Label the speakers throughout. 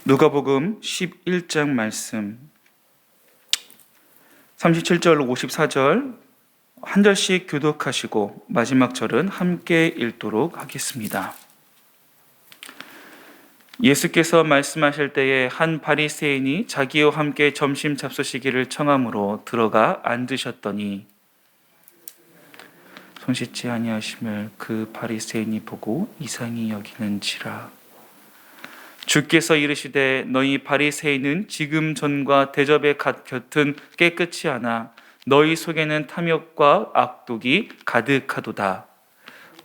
Speaker 1: 누가복음 11장 말씀 37절 54절 한 절씩 교독하시고 마지막 절은 함께 읽도록 하겠습니다. 예수께서 말씀하실 때에 한 바리새인이 자기와 함께 점심 잡수시기를 청함으로 들어가 앉으셨더니 손 씻지 아니하심을 그 바리새인이 보고 이상히 여기는지라. 주께서 이르시되 너희 바리새인은 지금 전과 대접의 곁은 깨끗이 하나 너희 속에는 탐욕과 악독이 가득하도다.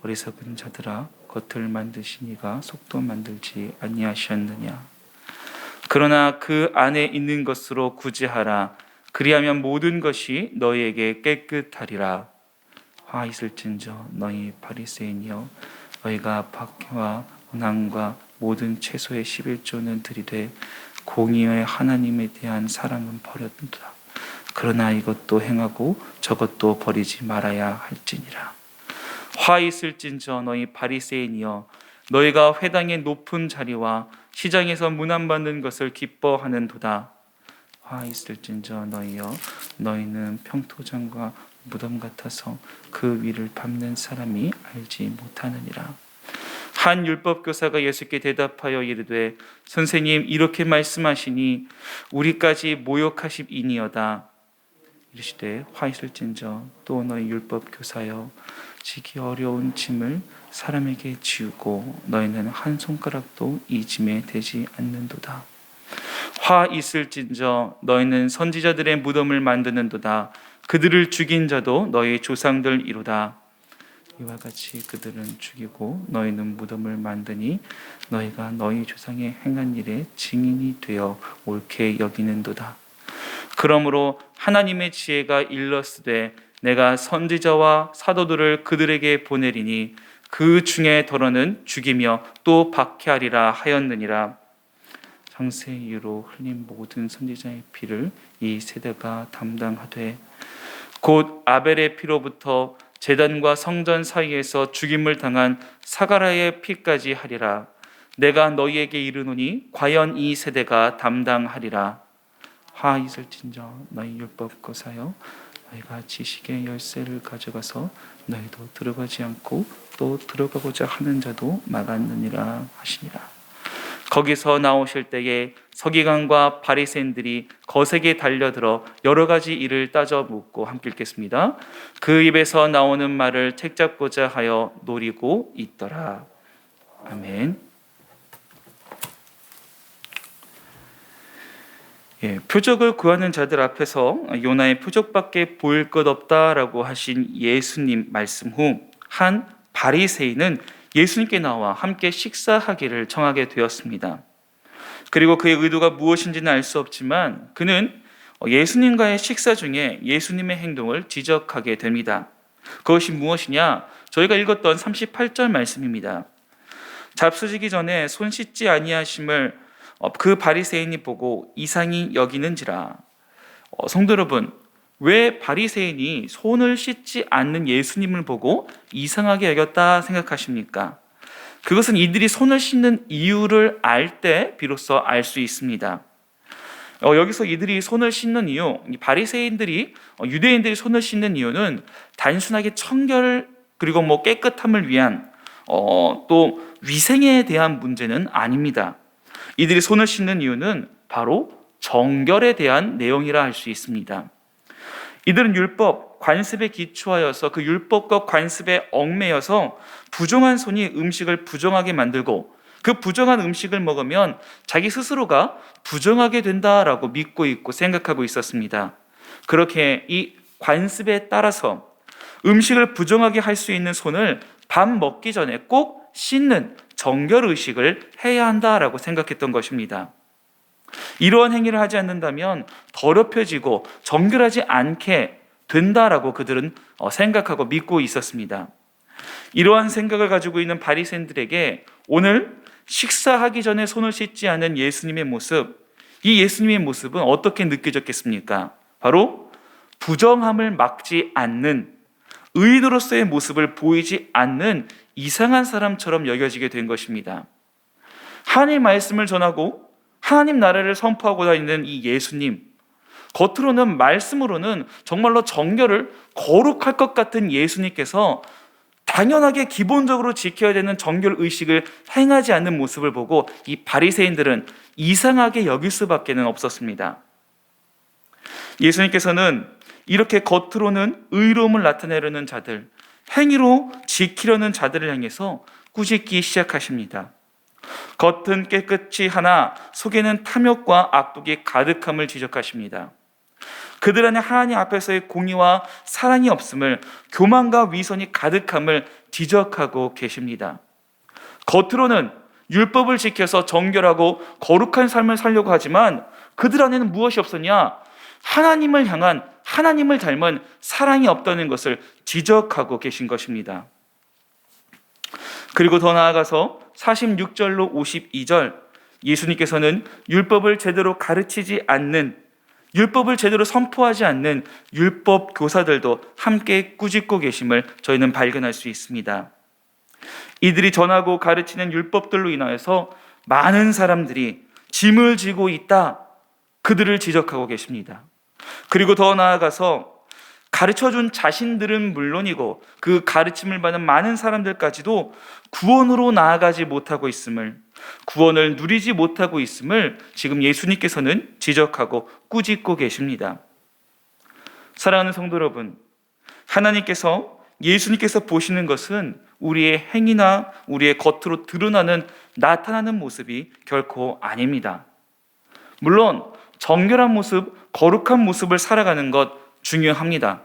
Speaker 1: 어리석은 자들아, 겉을 만드시니가 속도 만들지 아니하셨느냐. 그러나 그 안에 있는 것으로 구제하라. 그리하면 모든 것이 너희에게 깨끗하리라. 화 있을진저 너희 바리새인이여, 너희가 박해와 운항과 모든 채소의 11조는 들이되 공의의 하나님에 대한 사랑은 버렸도다. 그러나 이것도 행하고 저것도 버리지 말아야 할지니라. 화 있을진저 너희 바리새인이여, 너희가 회당의 높은 자리와 시장에서 문안받는 것을 기뻐하는도다. 화 있을진저 너희여, 너희는 평토장과 무덤 같아서 그 위를 밟는 사람이 알지 못하느니라. 한 율법교사가 예수께 대답하여 이르되 선생님, 이렇게 말씀하시니 우리까지 모욕하심이니어다. 이르시되 화 있을진저 또 너희 율법교사여, 지기 어려운 짐을 사람에게 지우고 너희는 한 손가락도 이 짐에 대지 않는도다. 화 있을진저 너희는 선지자들의 무덤을 만드는도다. 그들을 죽인 자도 너희 조상들이로다. 이와 같이 그들은 죽이고 너희는 무덤을 만드니 너희가 너희 조상의 행한 일에 증인이 되어 옳게 여기는도다. 그러므로 하나님의 지혜가 일렀으되 내가 선지자와 사도들을 그들에게 보내리니 그 중에 더러는 죽이며 또 박해하리라 하였느니라. 장세의 이유로 흘린 모든 선지자의 피를 이 세대가 담당하되 곧 아벨의 피로부터 제단과 성전 사이에서 죽임을 당한 사가랴의 피까지 하리라. 내가 너희에게 이르노니 과연 이 세대가 담당하리라. 화 있을진저 너희 율법교사여, 너희가 지식의 열쇠를 가져가서 너희도 들어가지 않고 또 들어가고자 하는 자도 막았느니라 하시니라. 거기서 나오실 때에 서기관과 바리새인들이 거세게 달려들어 여러 가지 일을 따져 묻고 함께 읽겠습니다. 그 입에서 나오는 말을 책잡고자 하여 노리고 있더라. 아멘. 표적을 구하는 자들 앞에서 요나의 표적밖에 보일 것 없다라고 하신 예수님 말씀 후 한 바리새인은 예수님께 나와 함께 식사하기를 청하게 되었습니다. 그리고 그의 의도가 무엇인지는 알 수 없지만 그는 예수님과의 식사 중에 예수님의 행동을 지적하게 됩니다. 그것이 무엇이냐? 저희가 읽었던 38절 말씀입니다. 잡수시기 전에 손 씻지 아니하심을 그 바리새인이 보고 이상히 여기는지라. 성도 여러분, 왜 바리새인이 손을 씻지 않는 예수님을 보고 이상하게 여겼다 생각하십니까? 그것은 이들이 손을 씻는 이유를 알 때 비로소 알 수 있습니다. 여기서 이들이 손을 씻는 이유, 바리새인들이 유대인들이 손을 씻는 이유는 단순하게 청결 그리고 깨끗함을 위한 또 위생에 대한 문제는 아닙니다. 이들이 손을 씻는 이유는 바로 정결에 대한 내용이라 할 수 있습니다. 이들은 율법, 관습에 기초하여서 그 율법과 관습에 얽매여서 부정한 손이 음식을 부정하게 만들고 그 부정한 음식을 먹으면 자기 스스로가 부정하게 된다라고 믿고 있고 생각하고 있었습니다. 그렇게 이 관습에 따라서 음식을 부정하게 할 수 있는 손을 밥 먹기 전에 꼭 씻는 정결의식을 해야 한다라고 생각했던 것입니다. 이러한 행위를 하지 않는다면 더럽혀지고 정결하지 않게 된다라고 그들은 생각하고 믿고 있었습니다. 이러한 생각을 가지고 있는 바리새인들에게 오늘 식사하기 전에 손을 씻지 않은 예수님의 모습, 이 예수님의 모습은 어떻게 느껴졌겠습니까? 바로 부정함을 막지 않는 의인으로서의 모습을 보이지 않는 이상한 사람처럼 여겨지게 된 것입니다. 하나님의 말씀을 전하고 하나님 나라를 선포하고 다니는 이 예수님, 겉으로는 말씀으로는 정말로 정결을 거룩할 것 같은 예수님께서 당연하게 기본적으로 지켜야 되는 정결 의식을 행하지 않는 모습을 보고 이 바리새인들은 이상하게 여길 수밖에는 없었습니다. 예수님께서는 이렇게 겉으로는 의로움을 나타내려는 자들, 행위로 지키려는 자들을 향해서 꾸짖기 시작하십니다. 겉은 깨끗이 하나 속에는 탐욕과 악독이 가득함을 지적하십니다. 그들 안에 하나님 앞에서의 공의와 사랑이 없음을, 교만과 위선이 가득함을 지적하고 계십니다. 겉으로는 율법을 지켜서 정결하고 거룩한 삶을 살려고 하지만 그들 안에는 무엇이 없었냐? 하나님을 향한, 하나님을 닮은 사랑이 없다는 것을 지적하고 계신 것입니다. 그리고 더 나아가서 46절로 52절, 예수님께서는 율법을 제대로 가르치지 않는, 율법을 제대로 선포하지 않는 율법 교사들도 함께 꾸짖고 계심을 저희는 발견할 수 있습니다. 이들이 전하고 가르치는 율법들로 인하여서 많은 사람들이 짐을 지고 있다, 그들을 지적하고 계십니다. 그리고 더 나아가서 가르쳐준 자신들은 물론이고 그 가르침을 받는 많은 사람들까지도 구원으로 나아가지 못하고 있음을, 구원을 누리지 못하고 있음을 지금 예수님께서는 지적하고 꾸짖고 계십니다. 사랑하는 성도 여러분, 하나님께서, 예수님께서 보시는 것은 우리의 행위나 우리의 겉으로 드러나는, 나타나는 모습이 결코 아닙니다. 물론 정결한 모습, 거룩한 모습을 살아가는 것 중요합니다.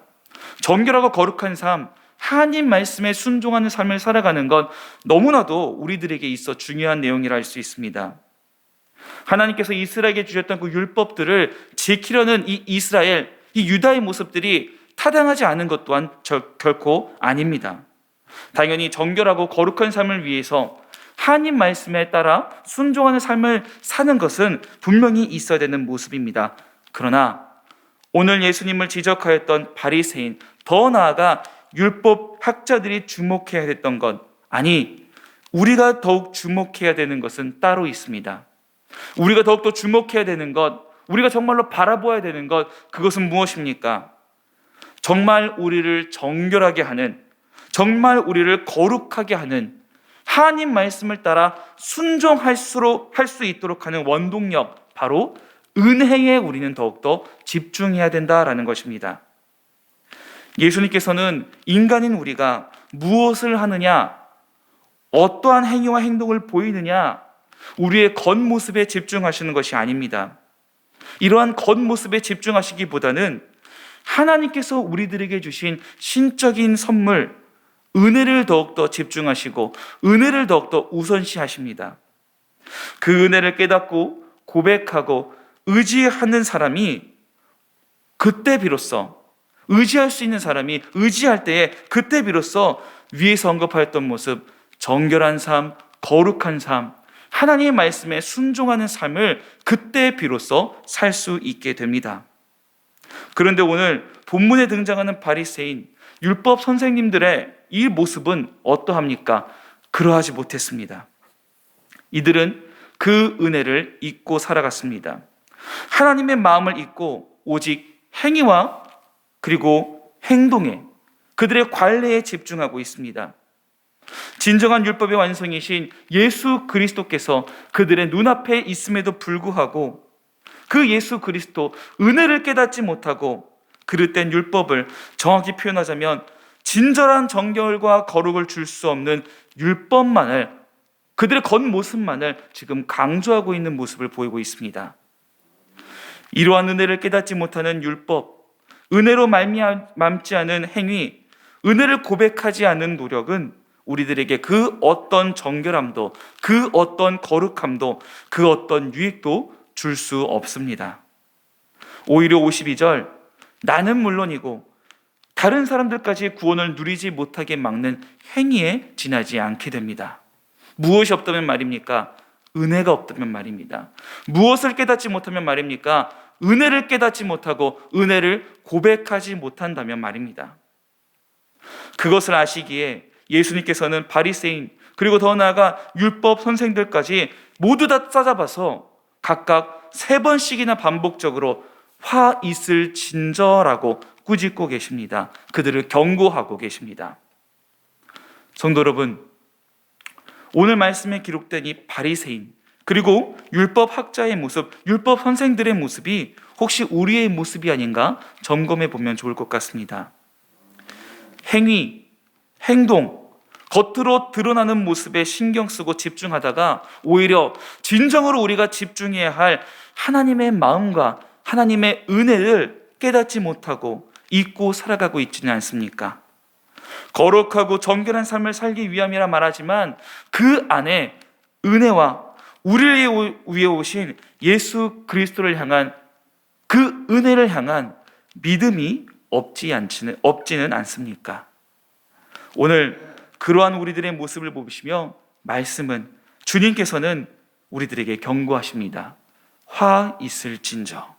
Speaker 1: 정결하고 거룩한 삶, 하나님 말씀에 순종하는 삶을 살아가는 것 너무나도 우리들에게 있어 중요한 내용이라 할 수 있습니다. 하나님께서 이스라엘에게 주셨던 그 율법들을 지키려는 이 이스라엘, 이 유다의 모습들이 타당하지 않은 것 또한 결코 아닙니다. 당연히 정결하고 거룩한 삶을 위해서 하나님 말씀에 따라 순종하는 삶을 사는 것은 분명히 있어야 되는 모습입니다. 그러나 오늘 예수님을 지적하였던 바리새인, 더 나아가 율법 학자들이 주목해야 했던 것, 아니, 우리가 더욱 주목해야 되는 것은 따로 있습니다. 우리가 더욱더 주목해야 되는 것, 우리가 정말로 바라보아야 되는 것, 그것은 무엇입니까? 정말 우리를 정결하게 하는, 정말 우리를 거룩하게 하는, 하나님 말씀을 따라 순종할 수 있도록 하는 원동력, 바로 은혜에 우리는 더욱더 집중해야 된다라는 것입니다. 예수님께서는 인간인 우리가 무엇을 하느냐, 어떠한 행위와 행동을 보이느냐, 우리의 겉모습에 집중하시는 것이 아닙니다. 이러한 겉모습에 집중하시기보다는 하나님께서 우리들에게 주신 신적인 선물, 은혜를 더욱더 집중하시고 은혜를 더욱더 우선시하십니다. 그 은혜를 깨닫고 고백하고 의지하는 사람이 그때 비로소, 의지할 수 있는 사람이 의지할 때에 그때 비로소 위에서 언급하였던 모습, 정결한 삶, 거룩한 삶, 하나님의 말씀에 순종하는 삶을 그때 비로소 살 수 있게 됩니다. 그런데 오늘 본문에 등장하는 바리새인, 율법 선생님들의 이 모습은 어떠합니까? 그러하지 못했습니다. 이들은 그 은혜를 잊고 살아갔습니다. 하나님의 마음을 잊고 오직 행위와 그리고 행동에, 그들의 관례에 집중하고 있습니다. 진정한 율법의 완성이신 예수 그리스도께서 그들의 눈앞에 있음에도 불구하고 그 예수 그리스도, 은혜를 깨닫지 못하고 그릇된 율법을, 정확히 표현하자면 진절한 정결과 거룩을 줄 수 없는 율법만을, 그들의 겉모습만을 지금 강조하고 있는 모습을 보이고 있습니다. 이러한 은혜를 깨닫지 못하는 율법, 은혜로 말미암지 않은 행위, 은혜를 고백하지 않는 노력은 우리들에게 그 어떤 정결함도, 그 어떤 거룩함도, 그 어떤 유익도 줄 수 없습니다. 오히려 52절, 나는 물론이고 다른 사람들까지 구원을 누리지 못하게 막는 행위에 지나지 않게 됩니다. 무엇이 없다면 말입니까? 은혜가 없다면 말입니다. 무엇을 깨닫지 못하면 말입니까? 은혜를 깨닫지 못하고 은혜를 고백하지 못한다면 말입니다. 그것을 아시기에 예수님께서는 바리새인, 그리고 더 나아가 율법 선생들까지 모두 다 싸잡아서 각각 3번씩이나 반복적으로 화 있을 진저라고 꾸짖고 계십니다. 그들을 경고하고 계십니다. 성도 여러분, 오늘 말씀에 기록된 이 바리새인 그리고 율법 학자의 모습, 율법 선생들의 모습이 혹시 우리의 모습이 아닌가 점검해 보면 좋을 것 같습니다. 행위, 행동, 겉으로 드러나는 모습에 신경 쓰고 집중하다가 오히려 진정으로 우리가 집중해야 할 하나님의 마음과 하나님의 은혜를 깨닫지 못하고 잊고 살아가고 있지는 않습니까? 거룩하고 정결한 삶을 살기 위함이라 말하지만 그 안에 은혜와 우리를 위해 오신 예수 그리스도를 향한 그 은혜를 향한 믿음이 없지는 않습니까? 오늘 그러한 우리들의 모습을 보시며 말씀은 주님께서는 우리들에게 경고하십니다. 화 있을진저.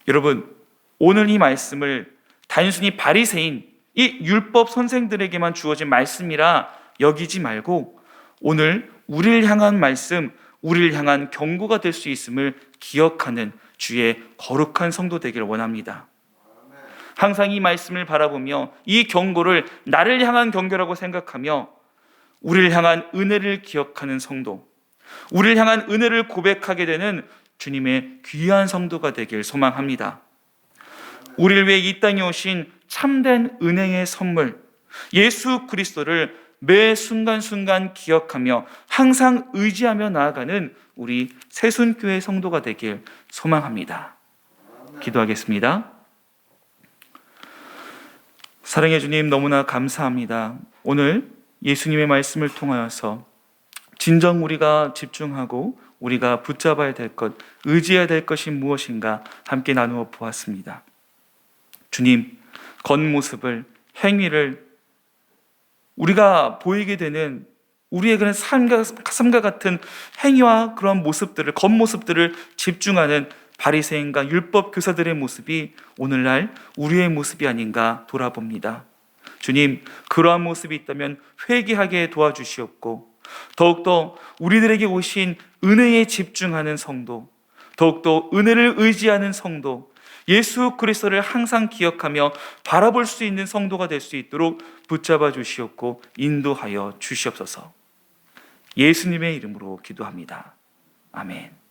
Speaker 1: 여러분, 오늘 이 말씀을 단순히 바리새인 이 율법 선생들에게만 주어진 말씀이라 여기지 말고 오늘 우리를 향한 말씀, 우리를 향한 경고가 될 수 있음을 기억하는 주의 거룩한 성도 되기를 원합니다. 항상 이 말씀을 바라보며 이 경고를 나를 향한 경고라고 생각하며 우리를 향한 은혜를 기억하는 성도, 우리를 향한 은혜를 고백하게 되는 주님의 귀한 성도가 되길 소망합니다. 우리를 위해 이 땅에 오신 참된 은혜의 선물 예수 그리스도를 매 순간순간 기억하며 항상 의지하며 나아가는 우리 새순교회 성도가 되길 소망합니다. 기도하겠습니다. 사랑해 주님, 너무나 감사합니다. 오늘 예수님의 말씀을 통하여서 진정 우리가 집중하고 우리가 붙잡아야 될 것, 의지해야 될 것이 무엇인가 함께 나누어 보았습니다. 주님, 겉모습을, 행위를 우리가 보이게 되는 우리의 그런 삶과 같은 행위와 그런 모습들을, 겉모습들을 집중하는 바리새인과 율법 교사들의 모습이 오늘날 우리의 모습이 아닌가 돌아봅니다. 주님, 그러한 모습이 있다면 회개하게 도와주시옵고 더욱더 우리들에게 오신 은혜에 집중하는 성도, 더욱더 은혜를 의지하는 성도, 예수 그리스도를 항상 기억하며 바라볼 수 있는 성도가 될 수 있도록 붙잡아 주시옵고 인도하여 주시옵소서. 예수님의 이름으로 기도합니다. 아멘.